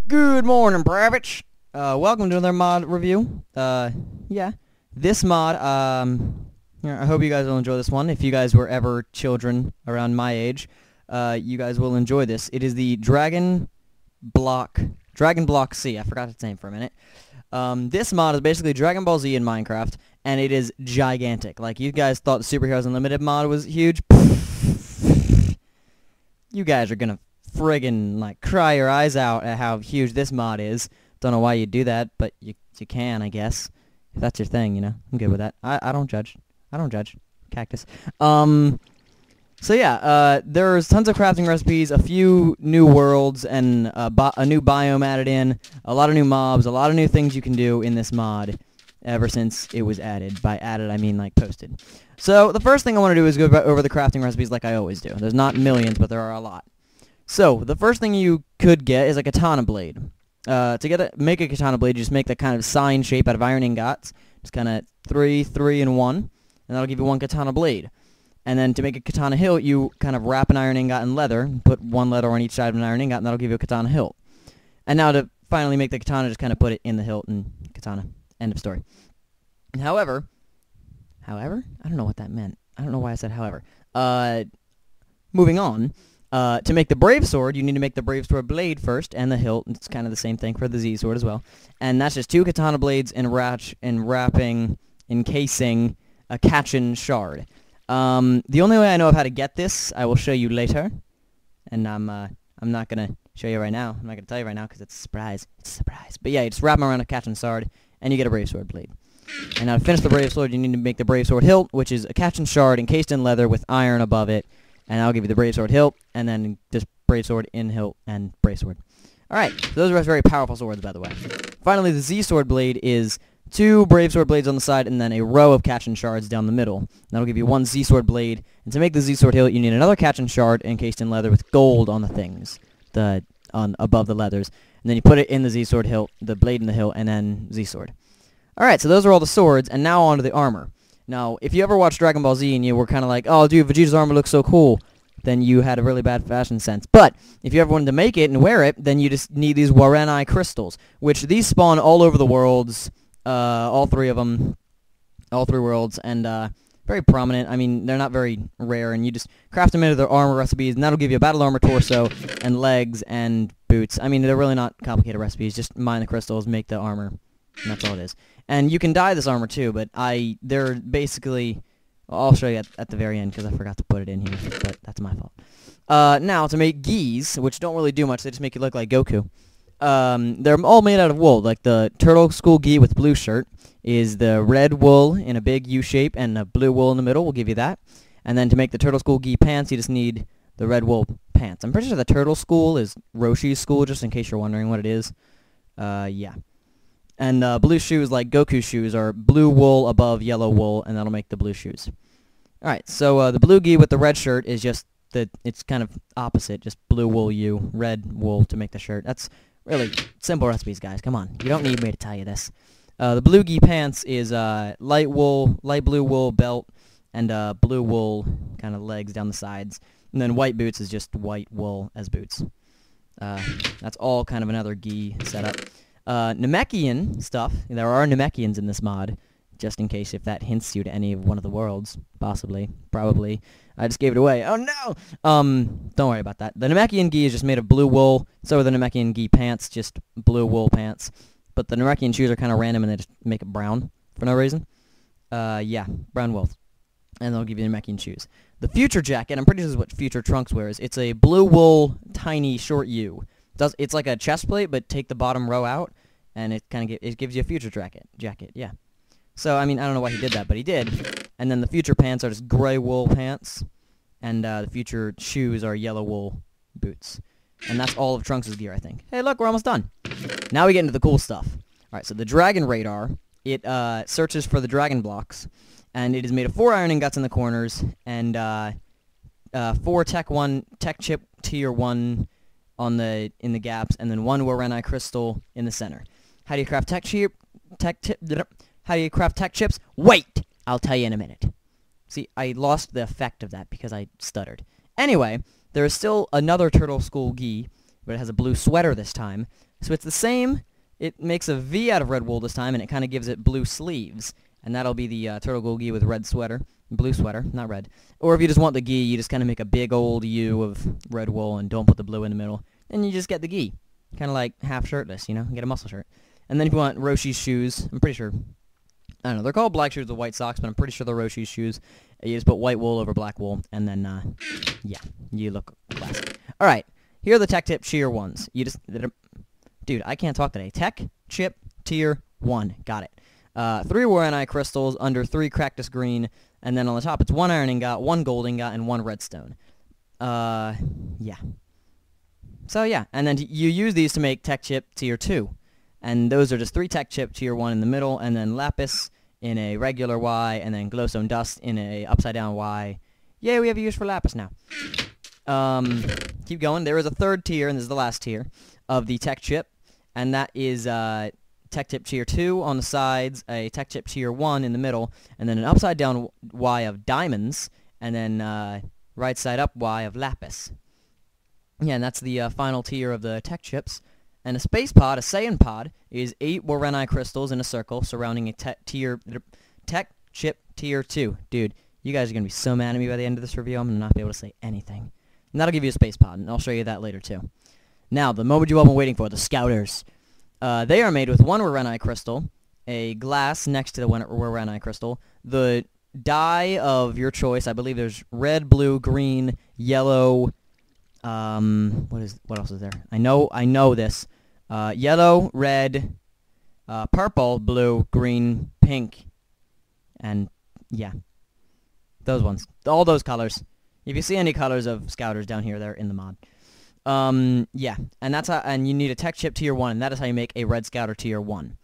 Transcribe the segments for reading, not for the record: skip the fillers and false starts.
Good morning, Bravich. Welcome to another mod review. Yeah, this mod, yeah, I hope you guys will enjoy this one. If you guys were ever children around my age, you guys will enjoy this. It is the Dragon Block C. I forgot its name for a minute. This mod is basically Dragon Ball Z in Minecraft, and it is gigantic. Like, you guys thought the Superheroes Unlimited mod was huge. You guys are gonna friggin' like cry your eyes out at how huge this mod is. Don't know why you do that, but you can, I guess. If that's your thing, you know. I'm good with that. I don't judge. I don't judge. Cactus. So yeah, there's tons of crafting recipes, a few new worlds, and a new biome added in, a lot of new mobs, a lot of new things you can do in this mod ever since it was added. By added, I mean like posted. So the first thing I want to do is go over the crafting recipes like I always do. There's not millions, but there are a lot. So the first thing you could get is a katana blade. Make a katana blade, you just make that kind of sign shape out of iron ingots. Just kind of 3, 3, and 1, and that'll give you one katana blade. And then to make a katana hilt, you kind of wrap an iron ingot in leather, put one leather on each side of an iron ingot, and that'll give you a katana hilt. And now to finally make the katana, just kind of put it in the hilt and katana. End of story. However, I don't know what that meant. I don't know why I said however. Moving on. To make the Brave Sword, you need to make the Brave Sword blade first, and the hilt. It's kind of the same thing for the Z Sword as well. And that's just 2 katana blades encasing a Kachin shard. The only way I know of how to get this, I will show you later. And I'm not going to show you right now. I'm not going to tell you right now because it's a surprise. It's a surprise. But yeah, you just wrap them around a Kachin shard, and you get a Brave Sword blade. And now to finish the Brave Sword, you need to make the Brave Sword hilt, which is a Kachin shard encased in leather with iron above it. And I'll give you the Brave Sword hilt, and then just Brave Sword in hilt and Brave Sword. Alright, so those are very powerful swords, by the way. Finally, the Z Sword blade is 2 Brave Sword blades on the side, and then a row of Kachin shards down the middle. That'll give you 1 Z Sword blade, and to make the Z Sword hilt, you need another Kachin shard encased in leather with gold on the things, above the leathers. And then you put it in the Z Sword hilt, the blade in the hilt, and then Z Sword. Alright, so those are all the swords, and now on to the armor. Now, if you ever watched Dragon Ball Z and you were kind of like, oh, dude, Vegeta's armor looks so cool, then you had a really bad fashion sense. But if you ever wanted to make it and wear it, then you just need these Warenai crystals, which these spawn all over the worlds, all 3 of them, all 3 worlds, and very prominent. I mean, they're not very rare, and you just craft them into their armor recipes, and that'll give you a battle armor torso and legs and boots. I mean, they're really not complicated recipes. Just mine the crystals, make the armor, and that's all it is. And you can dye this armor too, but they're basically, I'll show you at the very end because I forgot to put it in here, but that's my fault. Now, to make gis, which don't really do much, they just make you look like Goku. They're all made out of wool. Like the Turtle School gi with blue shirt is the red wool in a big U shape and a blue wool in the middle. We'll give you that. And then to make the Turtle School gi pants, you just need the red wool pants. I'm pretty sure the Turtle School is Roshi's school, just in case you're wondering what it is. Yeah. And blue shoes, like Goku shoes, are blue wool above yellow wool, and that'll make the blue shoes. Alright, so the blue gi with the red shirt is just it's kind of opposite, just blue wool U, red wool to make the shirt. That's really simple recipes, guys. Come on, you don't need me to tell you this. The blue gi pants is light blue wool belt, and blue wool kind of legs down the sides. And then white boots is just white wool as boots. That's all kind of another gi setup. Namekian stuff. There are Namekians in this mod, just in case if that hints you to any of one of the worlds. Possibly. Probably. I just gave it away. Oh no! Don't worry about that. The Namekian gi is just made of blue wool. So are the Namekian gi pants, just blue wool pants. But the Namekian shoes are kind of random and they just make it brown for no reason. Yeah, brown wool. And they'll give you Namekian shoes. The Future jacket, I'm pretty sure this is what Future Trunks wears. It's a blue wool, tiny, short U. It's like a chest plate, but take the bottom row out, and it kind of it gives you a Future jacket, yeah. So, I mean, I don't know why he did that, but he did. And then the Future pants are just gray wool pants, and the Future shoes are yellow wool boots. And that's all of Trunks' gear, I think. Hey, look, we're almost done. Now we get into the cool stuff. Alright, so the Dragon Radar, it searches for the Dragon blocks, and it is made of 4 iron ingots in the corners, and 4 Tech Chip Tier 1 in the gaps, and then 1 Warenai crystal in the center. How do you craft tech chips? Wait! I'll tell you in a minute. See, I lost the effect of that because I stuttered. Anyway, there is still another Turtle School gi but it has a blue sweater this time. So it's the same. It makes a V out of red wool this time, and it kind of gives it blue sleeves. And that'll be the Turtle Ghoul gi with red sweater. Blue sweater, not red. Or if you just want the gi, you just kind of make a big old U of red wool and don't put the blue in the middle. And you just get the gi. Kind of like half shirtless, you know? Get a muscle shirt. And then if you want Roshi's shoes, I'm pretty sure... I don't know, they're called black shoes with white socks, but I'm pretty sure they're Roshi's shoes. You just put white wool over black wool, and then, yeah, you look classic. Alright, here are the Tech Chip Tier 1s. You just... Dude, I can't talk today. Tech Chip Tier 1. Got it. 3 Wurranai crystals under 3 Cactus Green, and then on the top it's 1 iron ingot, 1 gold ingot, and 1 redstone. Yeah. So yeah, and then you use these to make Tech Chip Tier 2. And those are just 3 Tech Chip Tier 1 in the middle, and then Lapis in a regular Y, and then Glowstone Dust in a upside-down Y. Yay, we have a use for Lapis now. Keep going. There is a 3rd tier, and this is the last tier, of the Tech Chip, and that is Tech Chip Tier 2 on the sides, a Tech Chip Tier 1 in the middle, and then an upside-down Y of diamonds, and then right side up Y of Lapis. Yeah, and that's the final tier of the Tech Chips. And a space pod, a Saiyan pod, is 8 Wurranai crystals in a circle surrounding a Tech Chip Tier 2. Dude, you guys are going to be so mad at me by the end of this review, I'm going to not be able to say anything. And that'll give you a space pod, and I'll show you that later too. Now, the moment you've all been waiting for, the Scouters. They are made with 1 Wurranai crystal, a glass next to the Wurranai crystal, the dye of your choice. I believe there's red, blue, green, yellow. What else is there? I know this. Yellow, red, purple, blue, green, pink, and yeah, those ones. All those colors. If you see any colors of Scouters down here, they're in the mod. Yeah, and that's how. And you need a Tech Chip Tier 1, and that is how you make a Red Scouter Tier 1.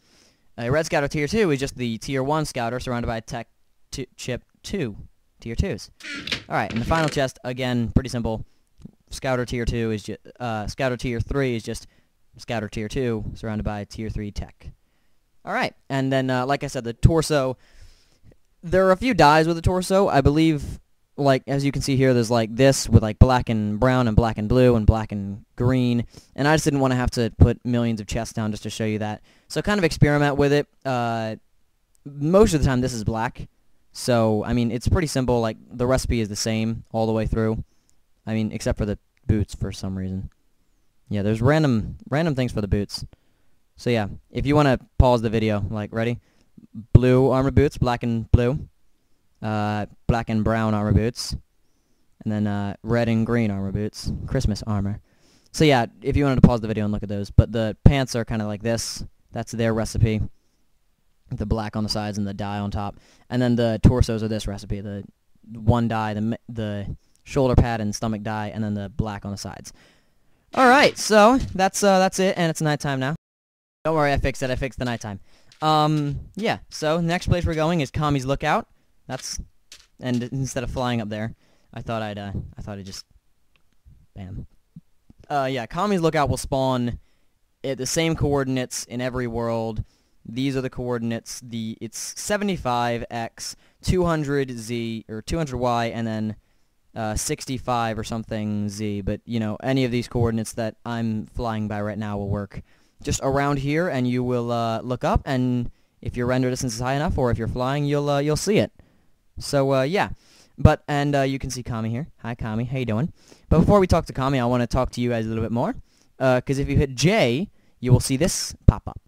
A Red Scouter Tier 2 is just the Tier 1 Scouter surrounded by a Tech Chip 2 Tier 2s. All right, and the final chest again, pretty simple. Scouter Tier 2 is just Scouter Tier 3 is just Scouter Tier 2 surrounded by Tier 3 tech. All right, and then like I said, the torso. There are a few dyes with the torso. I believe, like as you can see here, there's like this with like black and brown and black and blue and black and green. And I just didn't want to have to put millions of chests down just to show you that. So kind of experiment with it. Most of the time, this is black. So I mean, it's pretty simple. Like the recipe is the same all the way through. I mean, except for the boots for some reason. Yeah, there's random things for the boots. So yeah, if you want to pause the video, like, ready? Blue armor boots, black and blue. Black and brown armor boots. And then red and green armor boots. Christmas armor. So yeah, if you wanted to pause the video and look at those. But the pants are kind of like this. That's their recipe. The black on the sides and the dye on top. And then the torsos are this recipe. The one dye, the shoulder pad and stomach dye, and then the black on the sides. Alright, so that's it, and it's nighttime now. Don't worry, I fixed it. I fixed the nighttime. Yeah, so next place we're going is Kami's Lookout. And instead of flying up there, I thought I'd just, bam. Yeah, Kami's Lookout will spawn at the same coordinates in every world. These are the coordinates. It's 75x, 200z, or 200y, and then 65 or something Z, but you know, any of these coordinates that I'm flying by right now will work. Just around here, and you will look up, and if your render distance is high enough, or if you're flying, you'll see it. So yeah, and you can see Kami here. Hi Kami, how you doing? But before we talk to Kami, I want to talk to you guys a little bit more, because if you hit J, you will see this pop up.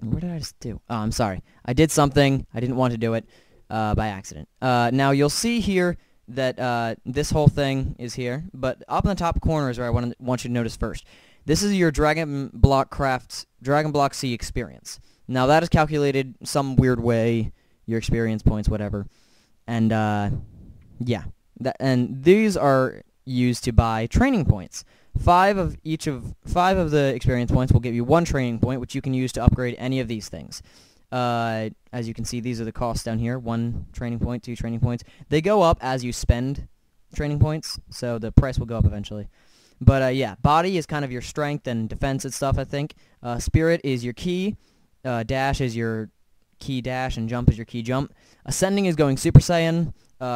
What did I just do? Oh, I'm sorry. I did something. I didn't want to do it by accident. Now you'll see here that this whole thing is here, but up in the top corner is where I want you to notice first. This is your Dragon Block C experience. Now that is calculated some weird way, your experience points, whatever, and yeah, and these are used to buy training points. 5 of the experience points will give you 1 training point, which you can use to upgrade any of these things. As you can see, these are the costs down here. 1 training point, 2 training points. They go up as you spend training points, so the price will go up eventually. But yeah, body is kind of your strength and defense and stuff, I think. Spirit is your key. Dash is your key dash, and jump is your key jump. Ascending is going Super Saiyan.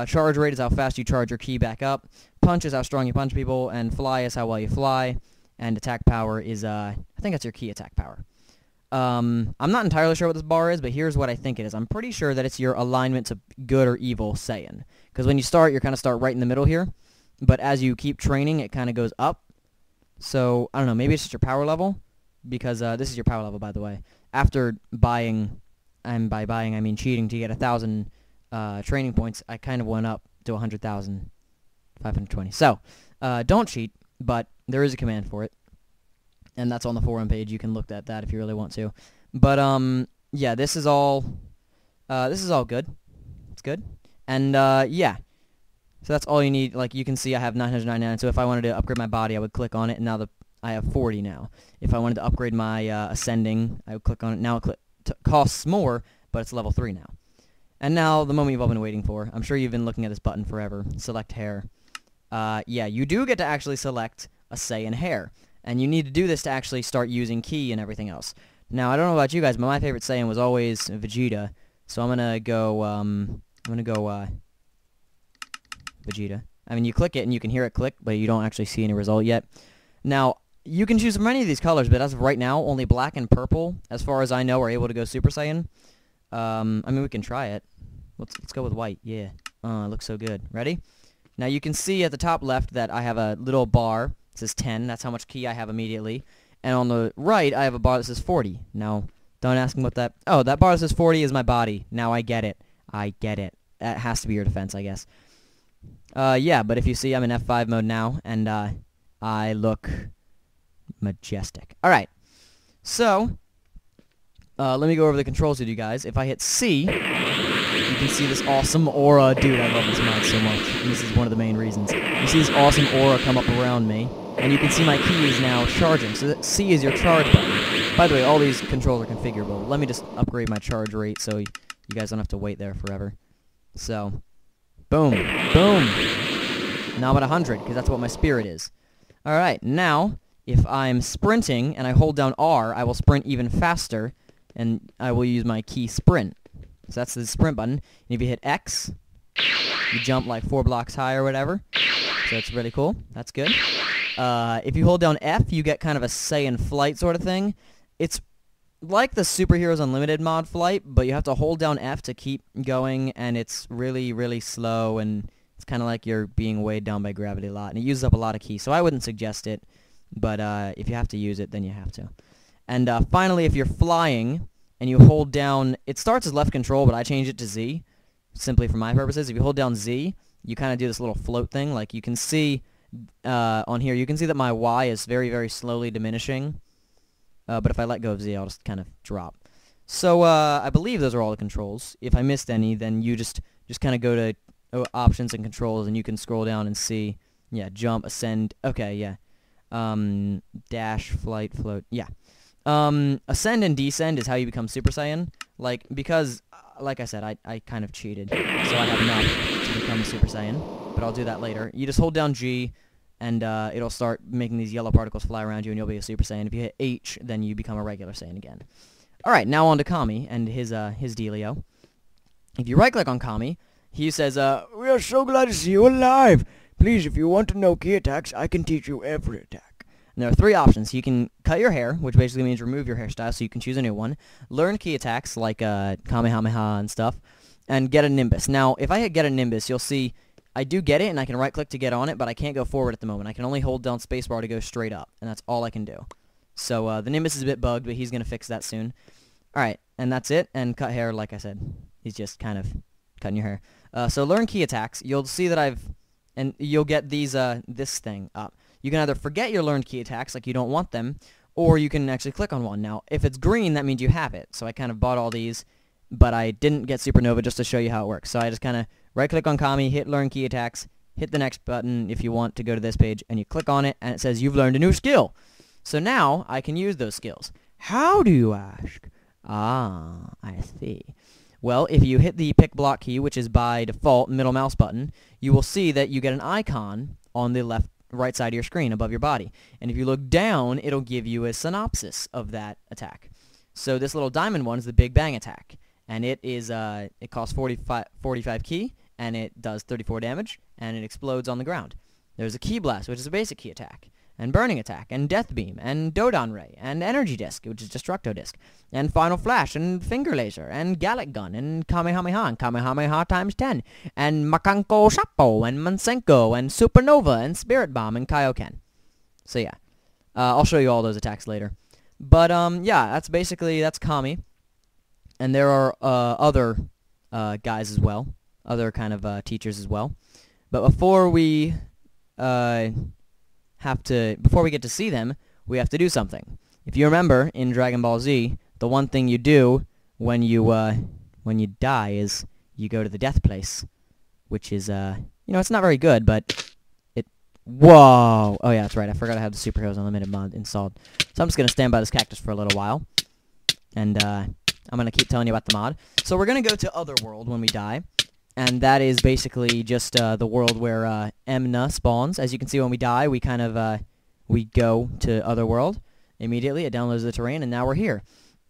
Charge rate is how fast you charge your key back up. Punch is how strong you punch people, and fly is how well you fly. and attack power is, I think that's your key attack power. I'm not entirely sure what this bar is, but here's what I think it is. I'm pretty sure that it's your alignment to good or evil Saiyan. Because when you start, you're kind of start right in the middle here. But as you keep training, it kind of goes up. So, I don't know, maybe it's just your power level. Because this is your power level, by the way. After buying, and by buying I mean cheating to get 1,000 training points, I kind of went up to 100,520. So, don't cheat, but there is a command for it. And that's on the forum page. You can look at that if you really want to. But yeah, this is all good. It's good. And yeah. So that's all you need. Like you can see I have 999. So if I wanted to upgrade my body, I would click on it, and now I have 40 now. If I wanted to upgrade my ascending, I would click on it. Now it costs more, but it's level 3 now. And now the moment you've all been waiting for. I'm sure you've been looking at this button forever. Select hair. Yeah, you do get to actually select a Saiyan hair. And you need to do this to actually start using ki and everything else. Now, I don't know about you guys, but my favorite Saiyan was always Vegeta. So I'm gonna go, Vegeta. I mean, you click it and you can hear it click, but you don't actually see any result yet. Now, you can choose from any of these colors, but as of right now, only black and purple, as far as I know, are able to go Super Saiyan. I mean, we can try it. Let's go with white. Yeah. It looks so good. Ready? Now, you can see at the top left that I have a little bar. It says 10. That's how much ki I have immediately. And on the right, I have a bar that says 40. Now, don't ask me what that... Oh, that bar that says 40 is my body. Now I get it. I get it. That has to be your defense, I guess. Yeah, but if you see, I'm in F5 mode now, and I look majestic. Alright. So, let me go over the controls with you guys. If I hit C, you can see this awesome aura. Dude, I love this mod so much. And this is one of the main reasons. You see this awesome aura come up around me. And you can see my key is now charging. So that C is your charge button. By the way, all these controls are configurable. Let me just upgrade my charge rate so you guys don't have to wait there forever. So, boom, boom. Now I'm at 100, because that's what my spirit is. Alright, now, if I'm sprinting and I hold down R, I will sprint even faster, and I will use my key sprint. So that's the sprint button. And if you hit X, you jump like 4 blocks high or whatever. So it's really cool. That's good. If you hold down F, you get kind of a Saiyan flight sort of thing. It's like the Superheroes Unlimited mod flight, but you have to hold down F to keep going, and it's really, really slow, and it's kind of like you're being weighed down by gravity a lot, and it uses up a lot of ki, so I wouldn't suggest it, but if you have to use it, then you have to. And finally, if you're flying, and you hold down, it starts as left control, but I changed it to Z, simply for my purposes. If you hold down Z, you kind of do this little float thing, like you can see on here, you can see that my Y is very, very slowly diminishing. But if I let go of Z, I'll just kind of drop. So I believe those are all the controls. If I missed any, then you just kind of go to options and controls, and you can scroll down and see, yeah, jump, ascend. Okay, yeah. Dash, flight, float. Yeah. Ascend and descend is how you become Super Saiyan. Like, because, like I said, I kind of cheated, so I have enough to become a Super Saiyan. But I'll do that later. You just hold down G, and it'll start making these yellow particles fly around you, and you'll be a Super Saiyan. If you hit H, then you become a regular Saiyan again. Alright, now on to Kami and his dealio. If you right-click on Kami, he says, "We are so glad to see you alive. Please, if you want to know ki attacks, I can teach you every attack." And there are 3 options. You can cut your hair, which basically means remove your hairstyle, so you can choose a new one. Learn ki attacks, like Kamehameha and stuff, and get a Nimbus. Now, if I hit get a Nimbus, you'll see I do get it, and I can right-click to get on it, but I can't go forward at the moment. I can only hold down spacebar to go straight up, and that's all I can do. So the Nimbus is a bit bugged, but he's going to fix that soon. Alright, and that's it, and cut hair, like I said. He's just kind of cutting your hair. So learn ki attacks. You'll see that and you'll get these, this thing up. You can either forget your learned ki attacks, like you don't want them, or you can actually click on one. Now, if it's green, that means you have it. So I kind of bought all these, but I didn't get Supernova just to show you how it works. So I just kind of right-click on Kami, hit Learn Ki Attacks, hit the next button if you want to go to this page, and you click on it, and it says you've learned a new skill. So now I can use those skills. How do you ask? Ah, I see. Well, if you hit the pick block key, which is by default middle mouse button, you will see that you get an icon on the right side of your screen above your body. And if you look down, it'll give you a synopsis of that attack. So this little diamond one is the Big Bang attack. And it is it costs 45 ki, and it does 34 damage, and it explodes on the ground. There's a Ki Blast, which is a basic ki attack. and Burning Attack, and Death Beam, and Dodon Ray, and Energy Disc, which is Destructo Disc, and Final Flash, and Finger Laser, and Gallic Gun, and Kamehameha, and Kamehameha times 10, and Makanko Shappo, and Mansenko, and Supernova, and Spirit Bomb, and Kaioken. So yeah, I'll show you all those attacks later. But yeah, that's Kami, and there are other guys as well, other kind of teachers as well. But before we before we get to see them, we have to do something. If you remember in Dragon Ball Z, the one thing you do when you die is you go to the death place, which is it's not very good, but whoa! Oh yeah, that's right. I forgot I had the Superheroes Unlimited mod installed. So I'm just gonna stand by this cactus for a little while, and I'm gonna keep telling you about the mod. So we're gonna go to Otherworld when we die. And that is basically just the world where Emna spawns. As you can see, when we die, we kind of we go to Otherworld immediately. It downloads the terrain, and now we're here.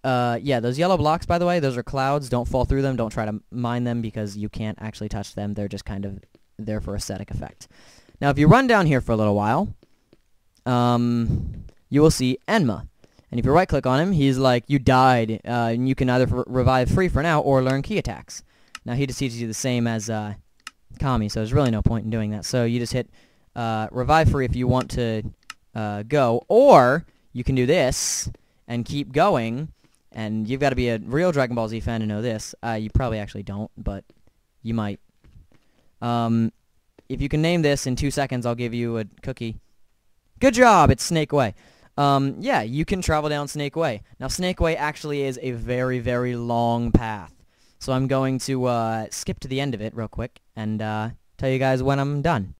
Yeah, those yellow blocks, by the way, those are clouds. Don't fall through them. Don't try to mine them because you can't actually touch them. They're just kind of there for aesthetic effect. Now, if you run down here for a little while, you will see Enma. And if you right-click on him, he's like, you died, and you can either revive free for now or learn key attacks. Now, he just teaches you the same as Kami, so there's really no point in doing that. So you just hit revive free if you want to go, or you can do this and keep going, and you've got to be a real Dragon Ball Z fan to know this. You probably actually don't, but you might. If you can name this in 2 seconds, I'll give you a cookie. Good job! It's Snake Way. Yeah, you can travel down Snake Way. Now, Snake Way actually is a very, very long path. So I'm going to skip to the end of it real quick and tell you guys when I'm done.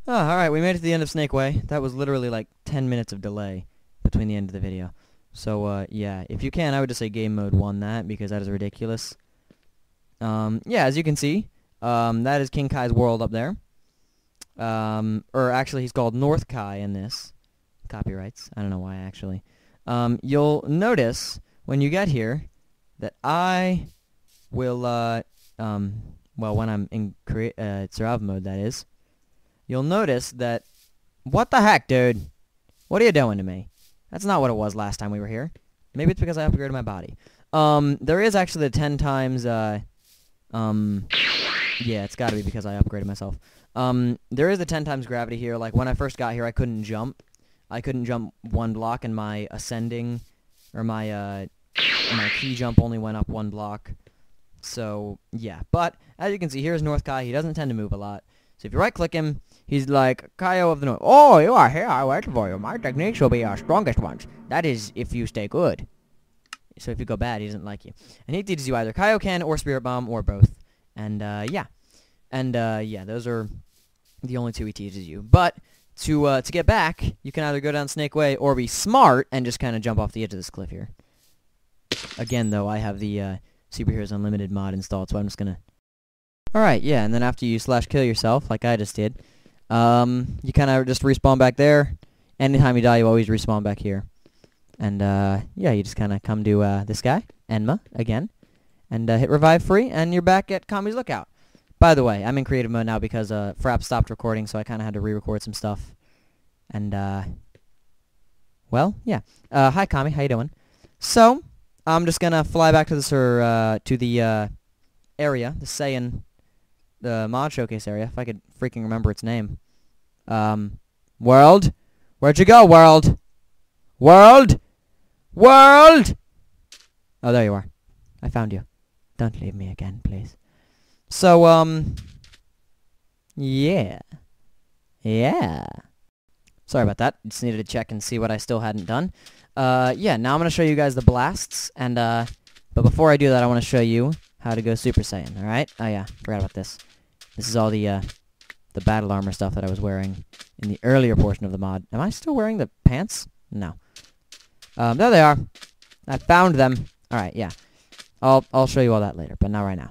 Oh, alright, we made it to the end of Snake Way. That was literally like 10 minutes of delay between the end of the video. So, yeah, if you can, I would just say Game Mode won that, because that is ridiculous. Yeah, as you can see, that is King Kai's world up there. Or actually, he's called North Kai in this. Copyrights. I don't know why, actually. You'll notice, when you get here, that I will, well, when I'm in survival mode, that is, you'll notice that, what the heck, dude? What are you doing to me? That's not what it was last time we were here. Maybe it's because I upgraded my body. There is actually the 10 times, yeah, it's gotta be because I upgraded myself. There is a 10 times gravity here. Like, when I first got here, I couldn't jump. I couldn't jump 1 block, and my ascending, or my key jump only went up 1 block. So, yeah. But, as you can see, here's North Kai. He doesn't tend to move a lot. So if you right-click him, he's like, Kaio of the North. Oh, you are here. I wait for you. My techniques will be our strongest ones. That is, if you stay good. So if you go bad, he doesn't like you. And he teaches you either Kaioken or Spirit Bomb or both. And, yeah. And, yeah, those are the only 2 he teaches you. But, to get back, you can either go down Snake Way or be smart and just kind of jump off the edge of this cliff here. Again, though, I have the, Superheroes Unlimited mod installed, so I'm just gonna... Alright, yeah, and then after you /kill yourself, like I just did, you kind of just respawn back there. Anytime you die, you always respawn back here. And, yeah, you just kind of come to, this guy, Enma, again, and, hit revive free, and you're back at Kami's Lookout. By the way, I'm in creative mode now because, Frapp stopped recording, so I kind of had to re-record some stuff. And, well, yeah. Hi, Kami, how you doing? So, I'm just gonna fly back to the area, the Saiyan, the mod showcase area, if I could freaking remember its name. World? Where'd you go, World? World? World! Oh, there you are. I found you. Don't leave me again, please. So, yeah. Yeah. Sorry about that. Just needed to check and see what I still hadn't done. Yeah, now I'm going to show you guys the blasts, and, but before I do that, I want to show you how to go Super Saiyan, alright? Oh yeah, forgot about this. This is all the battle armor stuff that I was wearing in the earlier portion of the mod. Am I still wearing the pants? No. There they are. I found them. Alright, yeah. I'll show you all that later, but not right now.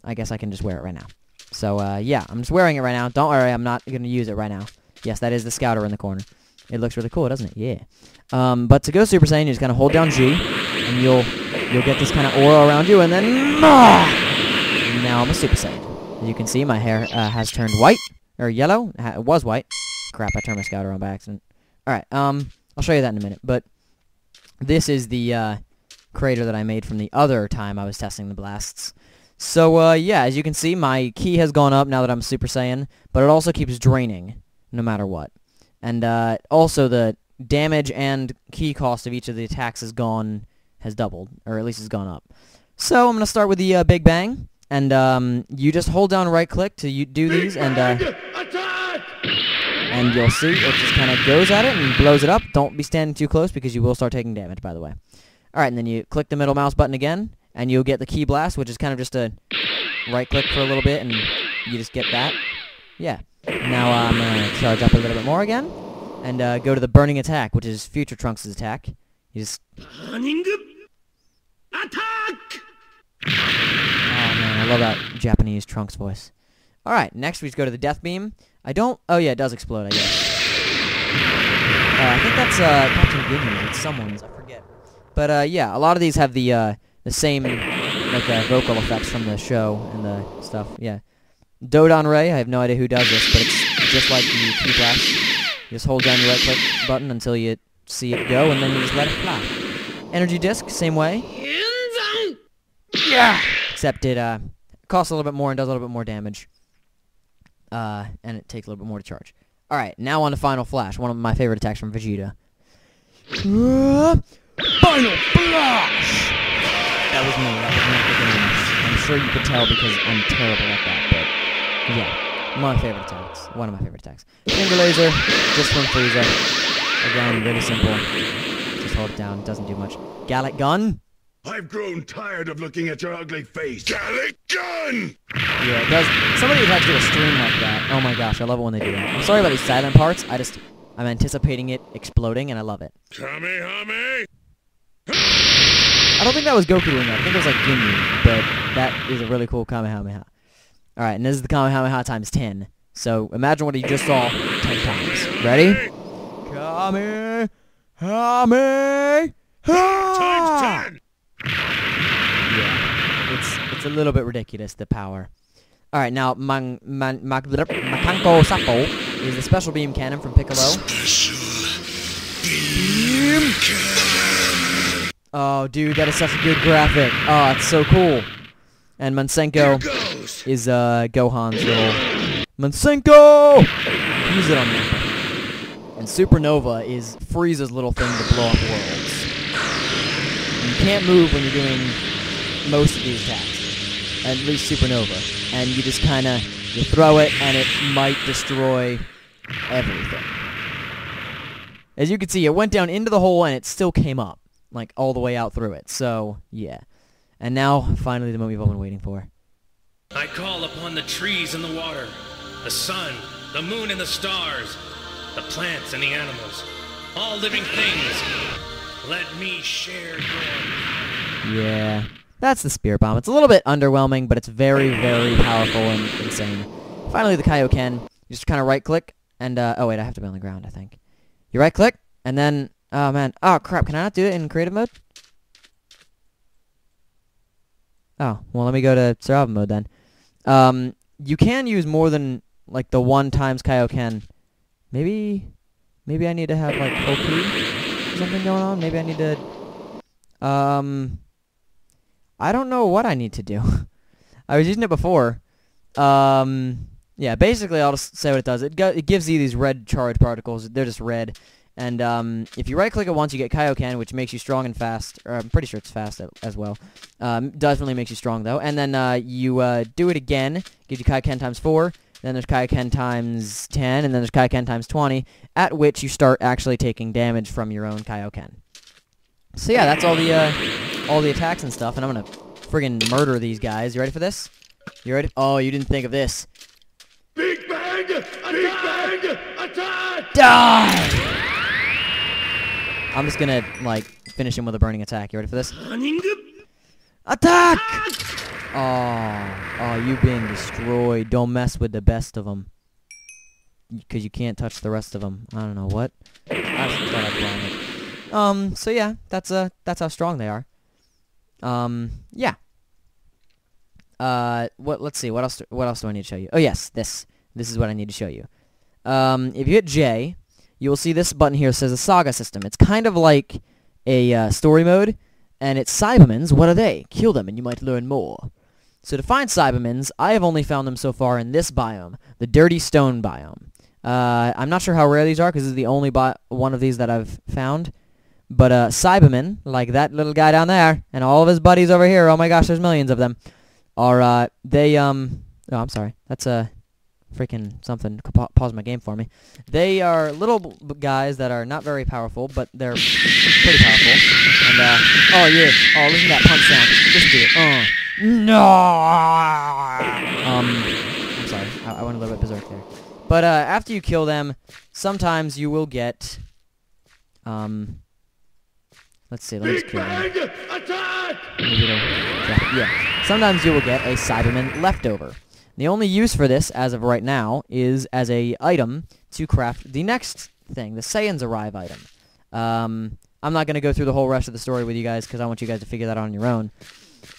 I guess I can just wear it right now. So, yeah, I'm just wearing it right now. Don't worry, I'm not going to use it right now. Yes, that is the scouter in the corner. It looks really cool, doesn't it? Yeah. But to go Super Saiyan, you just kind of hold down G, and you'll get this kind of aura around you, and then... now I'm a Super Saiyan. As you can see, my hair has turned white, or yellow. It was white. Crap, I turned my scouter on by accident. Alright, I'll show you that in a minute, but this is the, crater that I made from the other time I was testing the blasts. So, yeah, as you can see, my ki has gone up now that I'm Super Saiyan, but it also keeps draining, no matter what. And, also the damage and ki cost of each of the attacks has doubled, or at least has gone up. So, I'm gonna start with the, Big Bang, and, you just hold down right-click to do these, and you'll see it just kind of goes at it and blows it up. Don't be standing too close because you will start taking damage, by the way. Alright, and then you click the middle mouse button again, and you'll get the ki blast, which is kind of just a right-click for a little bit, and you just get that. Yeah. Now I'm going to charge up a little bit more again, and go to the burning attack, which is Future Trunks' attack. You just... Burning attack! Oh, man, I love that Japanese Trunks voice. Alright, next we just go to the Death Beam. Oh, yeah, it does explode, I guess. I think that's Captain Ginyu. It's someone's, I forget. But, yeah, a lot of these have the same, like, vocal effects from the show and the stuff, yeah. Dodon Ray, I have no idea who does this, but it's just like the ki blast. You just hold down your right-click button until you see it go, and then you just let it fly. Energy Disc, same way. Yeah! Except it, costs a little bit more and does a little bit more damage. And it takes a little bit more to charge. Alright, now on to Final Flash, one of my favorite attacks from Vegeta. Final Flash! That was me. That was not the game. I'm sure you could tell because I'm terrible at that, but yeah. My favorite attacks. One of my favorite attacks. Finger Laser, just from Frieza. Again, really simple. Just hold it down, doesn't do much. Gallic Gun. I've grown tired of looking at your ugly face. Gallic Gun! Yeah, it does. Some of the attacks do a stream like that. Oh my gosh, I love it when they do that. I'm sorry about these silent parts. I'm anticipating it exploding, and I love it. Kamehame! I don't think that was Goku doing that. I think it was like Ginyu, but that is a really cool Kamehameha. Alright, and this is the Kamehameha times 10. So imagine what he just saw 10 times. Ready? Kamehameha! Times 10! Yeah, it's a little bit ridiculous, the power. Alright, now, Makanko Sapo is the Special Beam Cannon from Piccolo. Special Beam Cannon! Oh, dude, that is such a good graphic. Oh, it's so cool. And Mansenko is Gohan's little... Mansenko! Use it on me. And Supernova is Frieza's little thing to blow up worlds. You can't move when you're doing most of these attacks. At least Supernova. And you just kind of... You throw it, and it might destroy everything. As you can see, it went down into the hole, and it still came up. Like, all the way out through it. So, yeah. And now, finally, the moment we've all been waiting for. I call upon the trees and the water, the sun, the moon and the stars, the plants and the animals, all living things. Let me share your... Yeah. That's the Spirit Bomb. It's a little bit underwhelming, but it's very, very powerful and insane. Finally, the Kaioken. You just kind of right-click, and, oh, wait, I have to be on the ground, I think. You right-click, and then... Oh, man. Oh, crap. Can I not do it in creative mode? Oh, well, let me go to survival mode then. You can use more than, like, the 1 times Kaioken. Maybe I need to have, like, OP or something going on. Maybe I need to, I don't know what I need to do. I was using it before. Yeah, basically, I'll just say what it does. It gives you these red charge particles. They're just red. And if you right-click it once, you get Kaioken, which makes you strong and fast. Or I'm pretty sure it's fast as well. Definitely makes you strong, though. And then you do it again. Gives you Kaioken times 4. Then there's Kaioken times 10. And then there's Kaioken times 20. At which you start actually taking damage from your own Kaioken. So yeah, that's all the attacks and stuff. And I'm going to friggin' murder these guys. You ready for this? You ready? Oh, you didn't think of this. Big Bang! Attack! Big Bang! Attack! Die! I'm just gonna, like, finish him with a burning attack. You ready for this? Attack! Oh, you've been destroyed. Don't mess with the best of them. Because you can't touch the rest of them. I don't know what. I just thought I'd blind it. So yeah, that's how strong they are. Yeah. Let's see, what else do I need to show you? Oh yes, this is what I need to show you. If you hit J, you will see this button here says a saga system. It's kind of like a story mode, and it's Cybermens. What are they? Kill them and you might learn more. So to find Cybermens, I have only found them so far in this biome, the Dirty Stone biome. I'm not sure how rare these are because this is the only one of these that I've found. But Cybermen, like that little guy down there, and all of his buddies over here, oh my gosh, there's millions of them, are, oh, I'm sorry, that's freaking something, pause my game for me. They are little guys that are not very powerful, but they're pretty powerful. And, oh yeah, oh, listen to that punch sound, listen to it, no! I'm sorry, I went a little bit berserk there. But, after you kill them, sometimes you will get, let's see, let me just kill them. Yeah, sometimes you will get a Cyberman leftover. The only use for this, as of right now, is as a item to craft the next thing, the Saiyans Arrive item. I'm not going to go through the whole rest of the story with you guys, because I want you guys to figure that out on your own.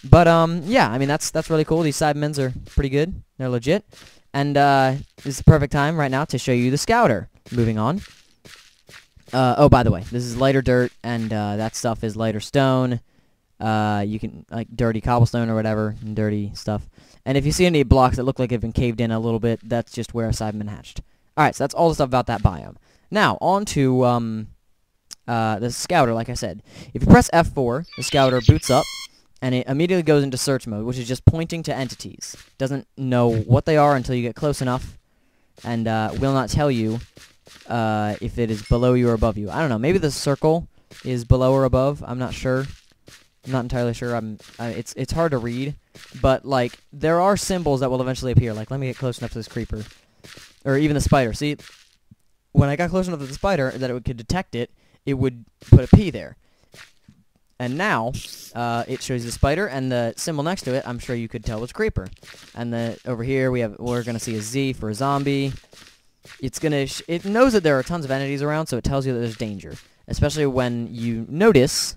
But, yeah, I mean, that's really cool. These Cybermens are pretty good. They're legit. And, this is the perfect time right now to show you the Scouter. Moving on. Oh, by the way, this is lighter dirt, and, that stuff is lighter stone. You can, like, dirty cobblestone or whatever, and dirty stuff. And if you see any blocks that look like they've been caved in a little bit, that's just where a Cyberman hatched. Alright, so that's all the stuff about that biome. Now, on to, the Scouter, like I said. If you press F4, the Scouter boots up, and it immediately goes into search mode, which is just pointing to entities. Doesn't know what they are until you get close enough, and, will not tell you, if it is below you or above you. I don't know, maybe the circle is below or above, I'm not sure. I'm not entirely sure. It's hard to read, but like there are symbols that will eventually appear. Like, let me get close enough to this creeper, or even the spider. See, when I got close enough to the spider that it could detect it, it would put a P there. And now it shows the spider and the symbol next to it. I'm sure you could tell was creeper. And over here we're gonna see a Z for a zombie. It knows that there are tons of entities around, so it tells you that there's danger, especially when you notice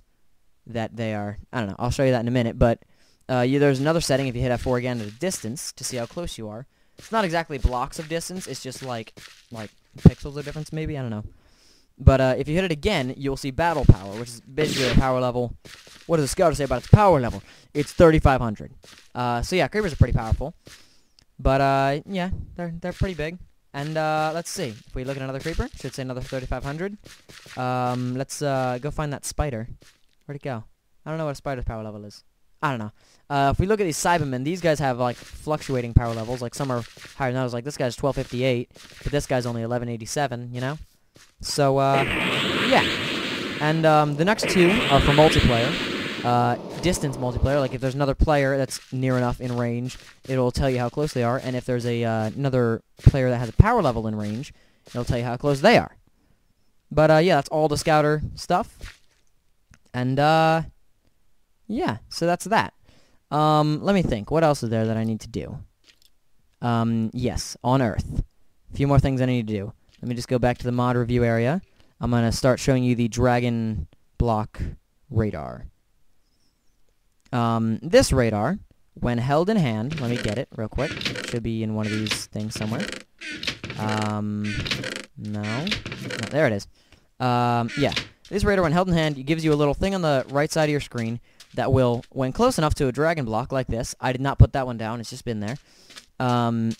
that they are, I don't know, I'll show you that in a minute, but there's another setting if you hit F4 again at a distance to see how close you are. It's not exactly blocks of distance, it's just like pixels of difference maybe, I don't know. But if you hit it again, you'll see battle power, which is basically a power level. What does the Scouter say about its power level? It's 3,500. So yeah, creepers are pretty powerful. But yeah, they're pretty big. And let's see, if we look at another creeper, should say another 3,500. Let's go find that spider. Where'd it go? I don't know what a spider's power level is. I don't know. If we look at these Cybermen, these guys have, like, fluctuating power levels. Like, some are higher than others. Like, this guy's 1258, but this guy's only 1187, you know? So, yeah. And the next two are for multiplayer. Distance multiplayer. Like, if there's another player that's near enough in range, it'll tell you how close they are. And if there's another player that has a power level in range, it'll tell you how close they are. But, yeah, that's all the Scouter stuff. And, yeah, so that's that. Let me think. What else is there that I need to do? Yes, on Earth. A few more things I need to do. Let me just go back to the mod review area. I'm going to start showing you the Dragon Block radar. This radar, when held in hand, let me get it real quick. It should be in one of these things somewhere. No, there it is. Yeah. This radar, when held in hand, it gives you a little thing on the right side of your screen that will, when close enough to a dragon block like this, I did not put that one down, it's just been there,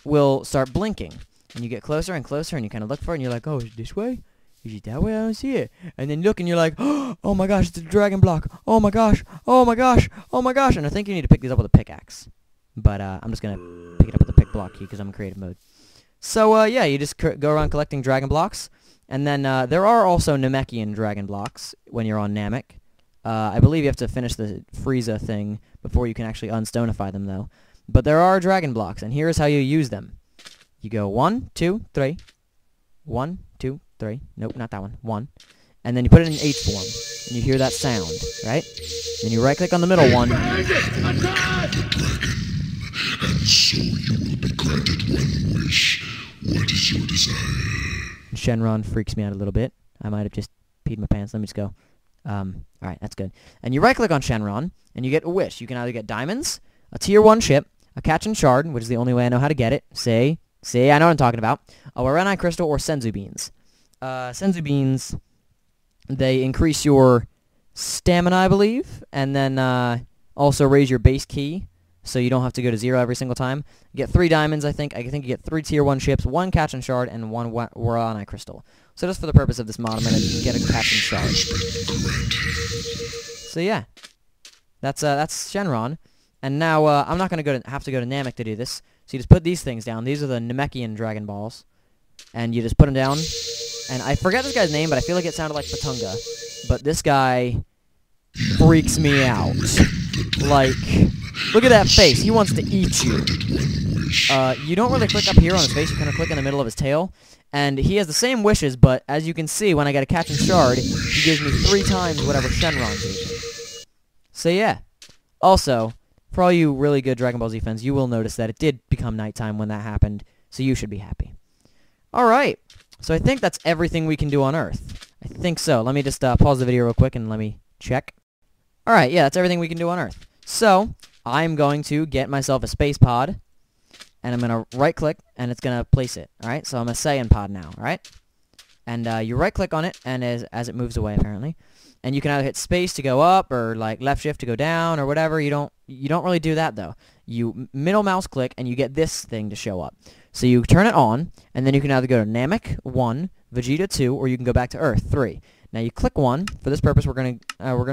will start blinking. And you get closer and closer, and you kind of look for it, and you're like, oh, is it this way? Is it that way? I don't see it. And then you look, and you're like, oh my gosh, it's a dragon block. Oh my gosh, oh my gosh, oh my gosh. And I think you need to pick these up with a pickaxe. But I'm just going to pick it up with the pick block key because I'm in creative mode. So, yeah, you just go around collecting dragon blocks. And then there are also Namekian dragon blocks when you're on Namek. I believe you have to finish the Frieza thing before you can actually unstonify them, though. But there are dragon blocks, and here's how you use them. You go 1, 2, 3. 1, 2, 3. Nope, not that one. 1. And then you put it in H form, and you hear that sound, right? Then you right-click on the middle one. And so you will be granted one wish. What is your desire? Shenron freaks me out a little bit. I might have just peed my pants. Let me just go. Alright, that's good. And you right-click on Shenron, and you get a wish. You can either get diamonds, a tier 1 ship, a Kachin Shard, which is the only way I know how to get it. Say, I know what I'm talking about. A Warenai Crystal or Senzu Beans. senzu beans, they increase your stamina, I believe, and then also raise your base key, so you don't have to go to 0 every single time. You get 3 diamonds, I think. I think you get 3 tier 1 chips, 1 catch and shard, and 1 Warani crystal. So just for the purpose of this mod, I'm going to get a catch and shard. So yeah, that's Shenron. And now I'm not going to have to go to Namek to do this. So you just put these things down. These are the Namekian Dragon Balls. And you just put them down. And I forget this guy's name, but I feel like it sounded like Patunga. But this guy freaks me out. Like, look at that face. He wants to eat you. You don't really click up here on his face. You kind of click in the middle of his tail. And he has the same wishes, but as you can see, when I get a catch and shard, he gives me 3 times whatever Shenron gave me. So yeah. Also, for all you really good Dragon Ball Z fans, you will notice that it did become nighttime when that happened, so you should be happy. Alright, so I think that's everything we can do on Earth. I think so. Let me just pause the video real quick and let me check. Alright, yeah, that's everything we can do on Earth. So, I'm going to get myself a space pod, and I'm going to right-click, and it's going to place it. Alright, so I'm a Saiyan pod now, alright? And you right-click on it, and as it moves away, apparently. And you can either hit space to go up, or like left shift to go down, or whatever. You don't really do that, though. You middle mouse click, and you get this thing to show up. So you turn it on, and then you can either go to Namek 1, Vegeta 2, or you can go back to Earth 3. Now you click 1. For this purpose, we're gonna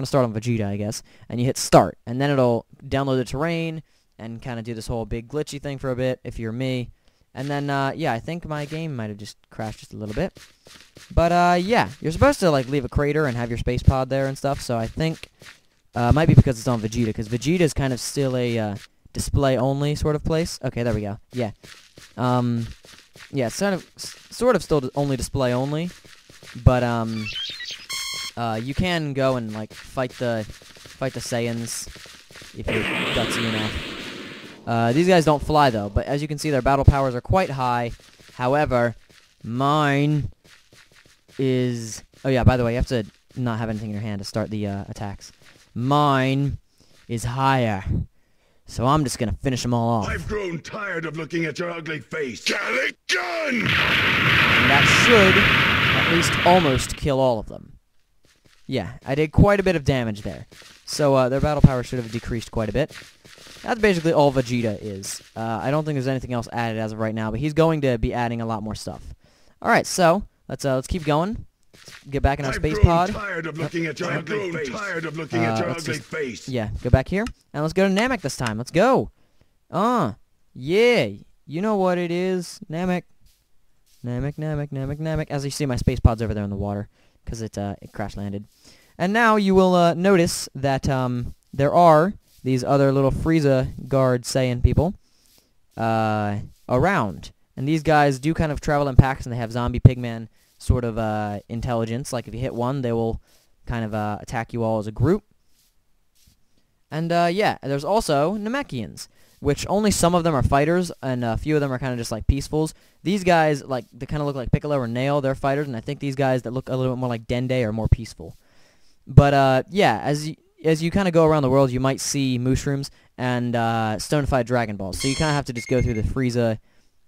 start on Vegeta, I guess. And you hit start, and then it'll download the terrain and kind of do this whole big glitchy thing for a bit, if you're me. And then, yeah, I think my game might have just crashed just a little bit. But, yeah, you're supposed to, like, leave a crater and have your space pod there and stuff, so I think, it might be because it's on Vegeta, because Vegeta is kind of still a, display-only sort of place. Okay, there we go. Yeah. Yeah, it's sort of still only display-only, but, you can go and, like, fight the Saiyans if you're gutsy enough. These guys don't fly, though, but as you can see, their battle powers are quite high. However, mine is... Oh, yeah, by the way, you have to not have anything in your hand to start the attacks. Mine is higher, so I'm just gonna finish them all off. I've grown tired of looking at your ugly face. Gallic gun! And that should at least almost kill all of them. Yeah, I did quite a bit of damage there. So, their battle power should have decreased quite a bit. That's basically all Vegeta is. I don't think there's anything else added as of right now, but he's going to be adding a lot more stuff. Alright, so, let's keep going. Let's get back in our space pod. Tired of looking at your ugly face. Tired of looking at your ugly face. Yeah, go back here. And let's go to Namek this time. Let's go. Yeah. You know what it is. Namek. Namek. As you see, my space pod's over there in the water, because it crash landed. And now you will notice that there are these other little Frieza guard Saiyan people around. And these guys do kind of travel in packs, and they have zombie pigman sort of intelligence. Like, if you hit one, they will kind of attack you all as a group. And, yeah, there's also Namekians, which only some of them are fighters, and a few of them are kind of just like peacefuls. These guys, like, they kind of look like Piccolo or Nail, they're fighters, and I think these guys that look a little bit more like Dende are more peaceful. But, yeah, as you kind of go around the world, you might see mushrooms and stonified Dragon Balls. So you kind of have to just go through the Frieza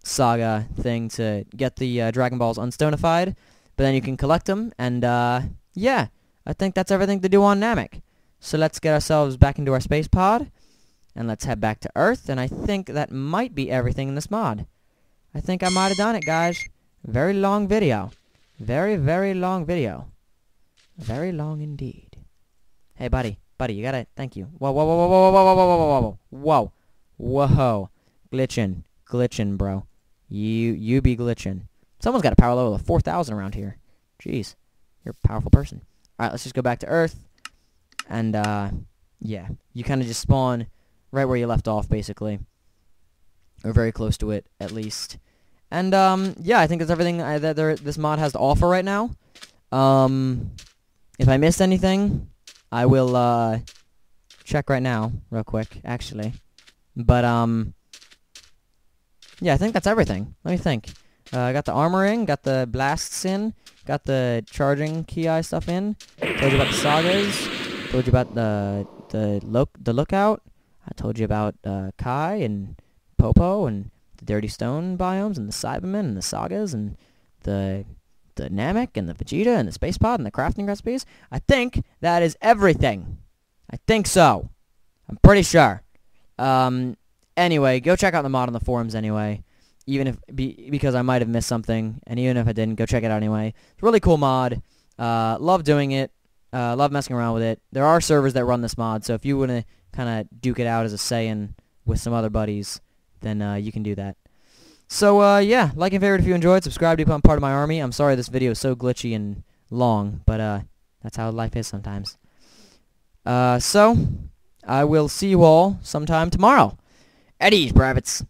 saga thing to get the Dragon Balls unstonified. But then you can collect them, and yeah, I think that's everything to do on Namek. So let's get ourselves back into our space pod, and let's head back to Earth, and I think that might be everything in this mod. I think I might have done it, guys. Very long video. Very, very long video. Very long indeed. Hey, buddy, you gotta, thank you. Whoa, whoa, whoa, whoa, whoa, whoa, whoa, whoa, whoa, whoa, whoa, glitching, bro. You be glitching. Someone's got a power level of 4,000 around here. Jeez, you're a powerful person. All right, let's just go back to Earth, and yeah, you kind of just spawn right where you left off, basically, or very close to it, at least. And yeah, I think that's everything that this mod has to offer right now. If I missed anything, I will check right now, real quick, actually. But yeah, I think that's everything. Let me think. I got the armor in, got the blasts in, got the charging ki stuff in. Told you about the sagas. Told you about the lookout. I told you about Kai and Popo and the Dirty Stone biomes and the Cybermen and the sagas and the the Namek and the Vegeta and the Space Pod and the crafting recipes. I think that is everything. I think so. I'm pretty sure. Anyway, go check out the mod on the forums anyway. Even if because I might have missed something, and even if I didn't, go check it out anyway. It's a really cool mod. Love doing it. Love messing around with it. There are servers that run this mod, so if you want to kind of duke it out as a Saiyan with some other buddies, then you can do that. So, yeah, like and favorite if you enjoyed. Subscribe to become part of my army. I'm sorry this video is so glitchy and long, but that's how life is sometimes. So, I will see you all sometime tomorrow. At ease, privates.